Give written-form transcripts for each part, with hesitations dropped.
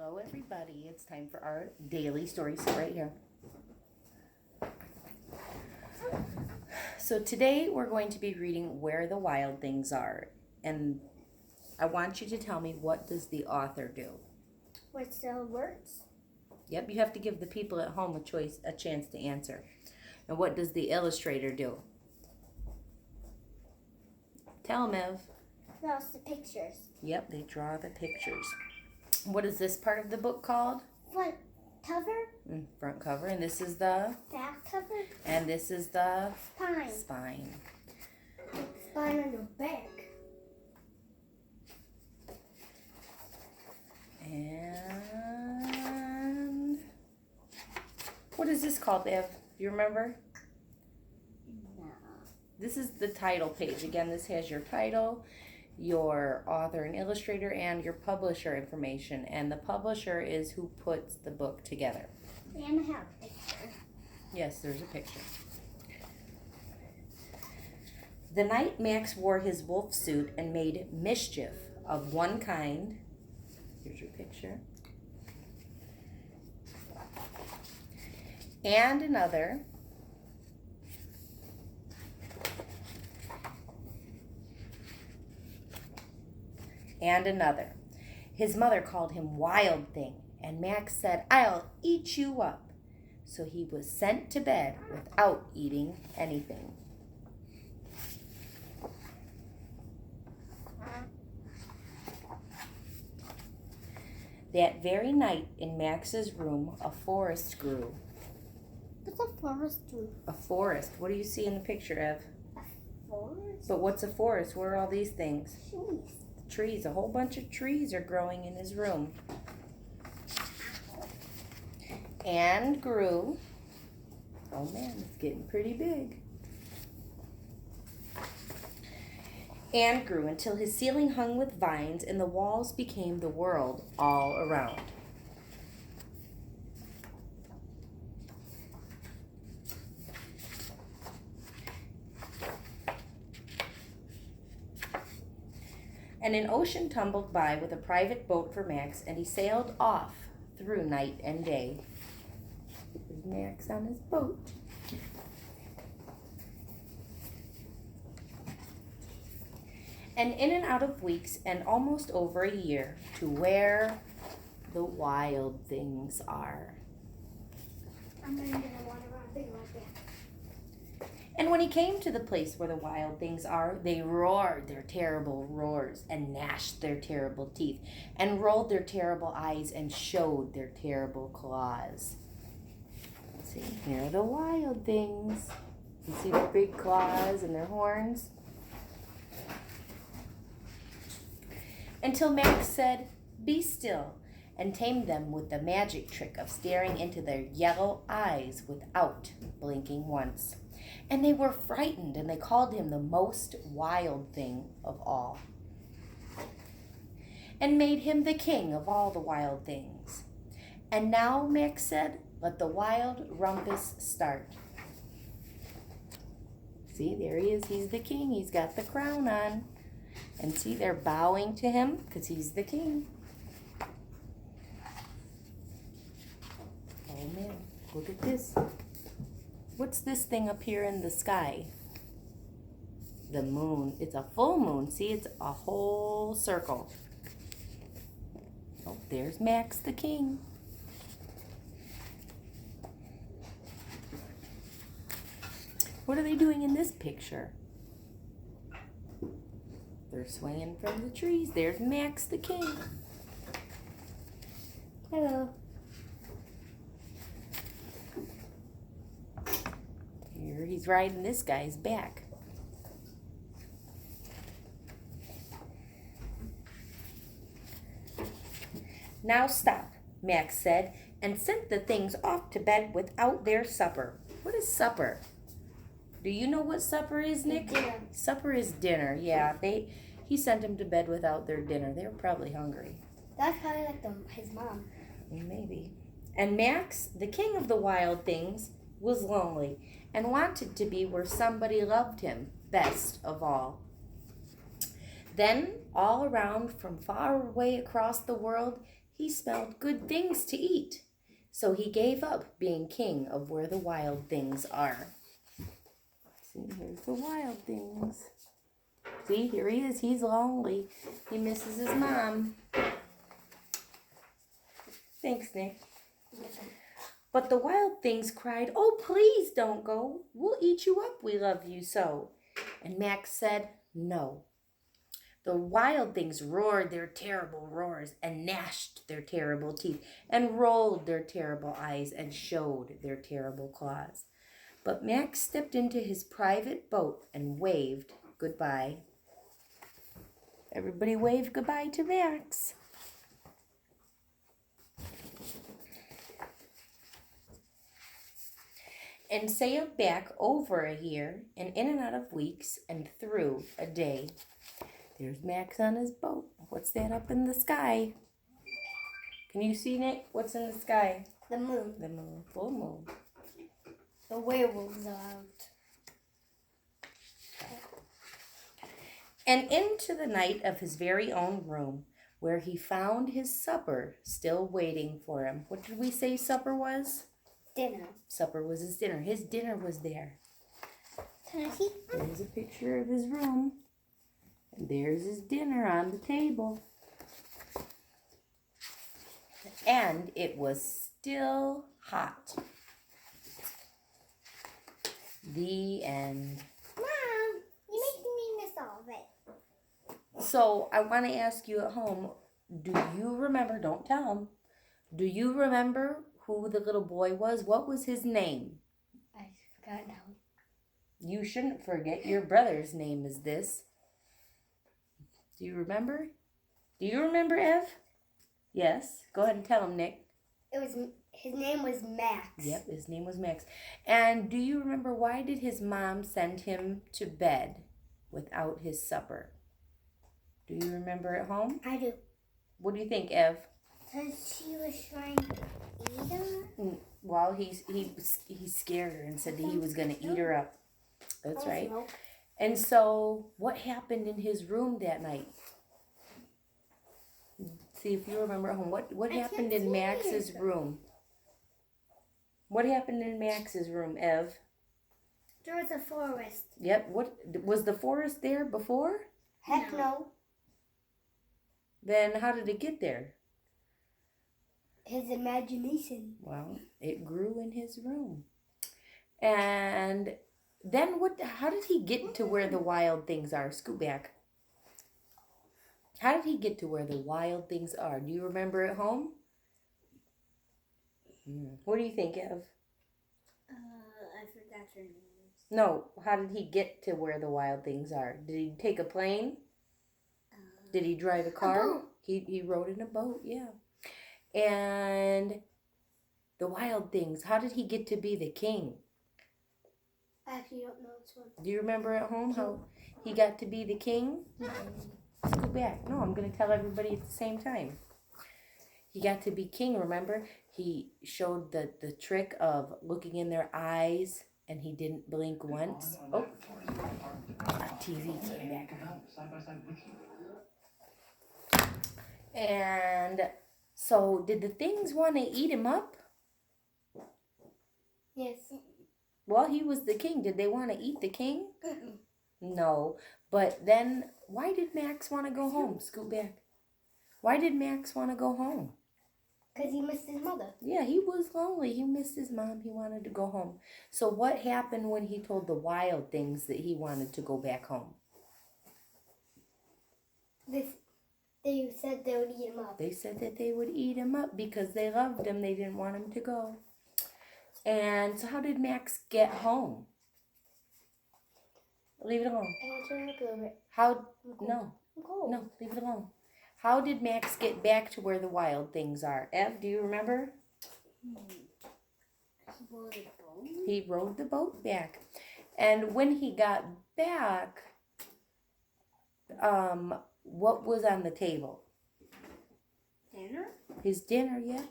Hello, everybody. It's time for our daily stories right here. So today we're going to be reading Where the Wild Things Are. And I want you to tell me, what does the author do? What's the words? Yep, you have to give the people at home a chance to answer. And what does the illustrator do? Tell them, Ev. Draws the pictures. Yep, they draw the pictures. What is this part of the book called? Front cover. Front cover. And this is the? Back cover. And this is the? Spine. Spine. Spine on your back. And what is this called, Ev? Do you remember? No. This is the title page. Again, this has your title, your author and illustrator, and your publisher information. And the publisher is who puts the book together. And I have a picture. Yes, there's a picture. The night Max wore his wolf suit and made mischief of one kind. Here's your picture. And another. And another. His mother called him Wild Thing, and Max said, "I'll eat you up." So he was sent to bed without eating anything. That very night in Max's room, a forest grew. What's a forest do? A forest. What do you see in the picture, Ev? A forest? But what's a forest? What are all these things? Trees. Trees. A whole bunch of trees are growing in his room. And grew. Oh man, it's getting pretty big. And grew until his ceiling hung with vines and the walls became the world all around. And an ocean tumbled by with a private boat for Max, and he sailed off through night and day. There's Max on his boat. And in and out of weeks and almost over a year to where the wild things are. I'm going to get a water on a big like that. And when he came to the place where the wild things are, they roared their terrible roars and gnashed their terrible teeth and rolled their terrible eyes and showed their terrible claws. See, here are the wild things. You see their big claws and their horns? Until Max said, "Be still," and tamed them with the magic trick of staring into their yellow eyes without blinking once. And they were frightened, and they called him the most wild thing of all, and made him the king of all the wild things. And now, Max said, let the wild rumpus start. See, there he is. He's the king. He's got the crown on. And see, they're bowing to him because he's the king. Oh, man. Look at this. What's this thing up here in the sky? The moon. It's a full moon. See, it's a whole circle. Oh, there's Max the king. What are they doing in this picture? They're swinging from the trees. There's Max the king. Hello. Here he's riding this guy's back. Now stop, Max said, and sent the things off to bed without their supper. What is supper? Do you know what supper is, Nick? Dinner. Supper is dinner. Yeah, he sent them to bed without their dinner. They were probably hungry. That's probably like his mom. Maybe. And Max, the king of the wild things, was lonely and wanted to be where somebody loved him best of all. Then, all around from far away across the world, he smelled good things to eat. So he gave up being king of where the wild things are. See, here's the wild things. See, here he is. He's lonely. He misses his mom. Thanks, Nick. But the wild things cried, "Oh, please don't go. We'll eat you up. We love you so." And Max said, "No." The wild things roared their terrible roars and gnashed their terrible teeth and rolled their terrible eyes and showed their terrible claws. But Max stepped into his private boat and waved goodbye. Everybody wave goodbye to Max. And sailed back over a year and in and out of weeks and through a day. There's Max on his boat. What's that up in the sky? Can you see, Nick? What's in the sky? The moon. The moon. Full moon. The werewolves are out. And into the night of his very own room, where he found his supper still waiting for him. What did we say supper was? Dinner. Supper was his dinner. His dinner was there. Can I see? There's a picture of his room. And there's his dinner on the table. And it was still hot. The end. Mom, you're making me miss all of it. So I want to ask you at home, do you remember, don't tell him, do you remember who the little boy was? What was his name? I forgot now. You shouldn't forget. Your brother's name is this. Do you remember? Do you remember, Ev? Yes. Go ahead and tell him, Nick. His name was Max. Yep, his name was Max. And do you remember why did his mom send him to bed without his supper? Do you remember at home? I do. What do you think, Ev? Because she was trying to eat her. Well, he scared her and said that he was going to eat her up. That's right. And so, what happened in his room that night? See if you remember at home. What happened in Max's room? What happened in Max's room, Ev? There was a forest. Yep. What was the forest there before? Heck no. Then how did it get there? His imagination. Well, it grew in his room. And then how did he get to where the wild things are? Scoot back. How did he get to where the wild things are? Do you remember at home? What do you think, Ev? I forgot her name. No, how did he get to where the wild things are? Did he take a plane? Did he drive a car? A boat. He rode in a boat, yeah. And the wild things, how did he get to be the king? I actually don't know this one. Do you remember at home how he got to be the king? Let's go back. No, I'm going to tell everybody at the same time. He got to be king, remember? He showed the trick of looking in their eyes and he didn't blink once. Oh, TV came back on. And so, did the things want to eat him up? Yes. Well, he was the king. Did they want to eat the king? No. But then, why did Max want to go home? Scoot back. Why did Max want to go home? Because he missed his mother. Yeah, he was lonely. He missed his mom. He wanted to go home. So what happened when he told the wild things that he wanted to go back home? They said they would eat him up. They said that they would eat him up because they loved him. They didn't want him to go. And so how did Max get home? Leave it alone. I want to turn up a little bit. No, I'm cold. no, leave it alone. How did Max get back to where the wild things are? Ev, do you remember? He rode a boat. He rode the boat back. And when he got back, what was on the table? Dinner? His dinner, yeah.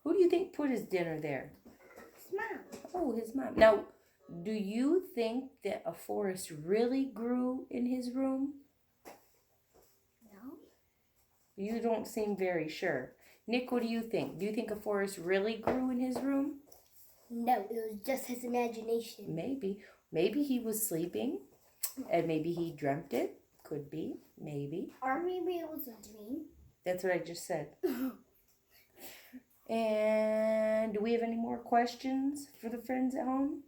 Who do you think put his dinner there? His mom. Oh, his mom. Now, do you think that a forest really grew in his room? No. You don't seem very sure. Nick, what do you think? Do you think a forest really grew in his room? No, it was just his imagination. Maybe. Maybe he was sleeping and maybe he dreamt it. Could be. Maybe. Or maybe it was a dream. That's what I just said. And do we have any more questions for the friends at home?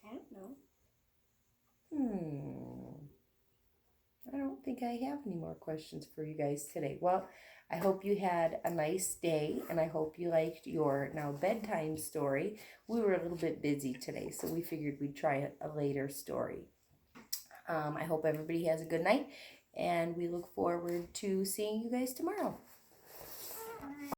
I don't know. I don't think I have any more questions for you guys today. Well, I hope you had a nice day and I hope you liked your now bedtime story. We were a little bit busy today, so we figured we'd try a later story. I hope everybody has a good night and we look forward to seeing you guys tomorrow.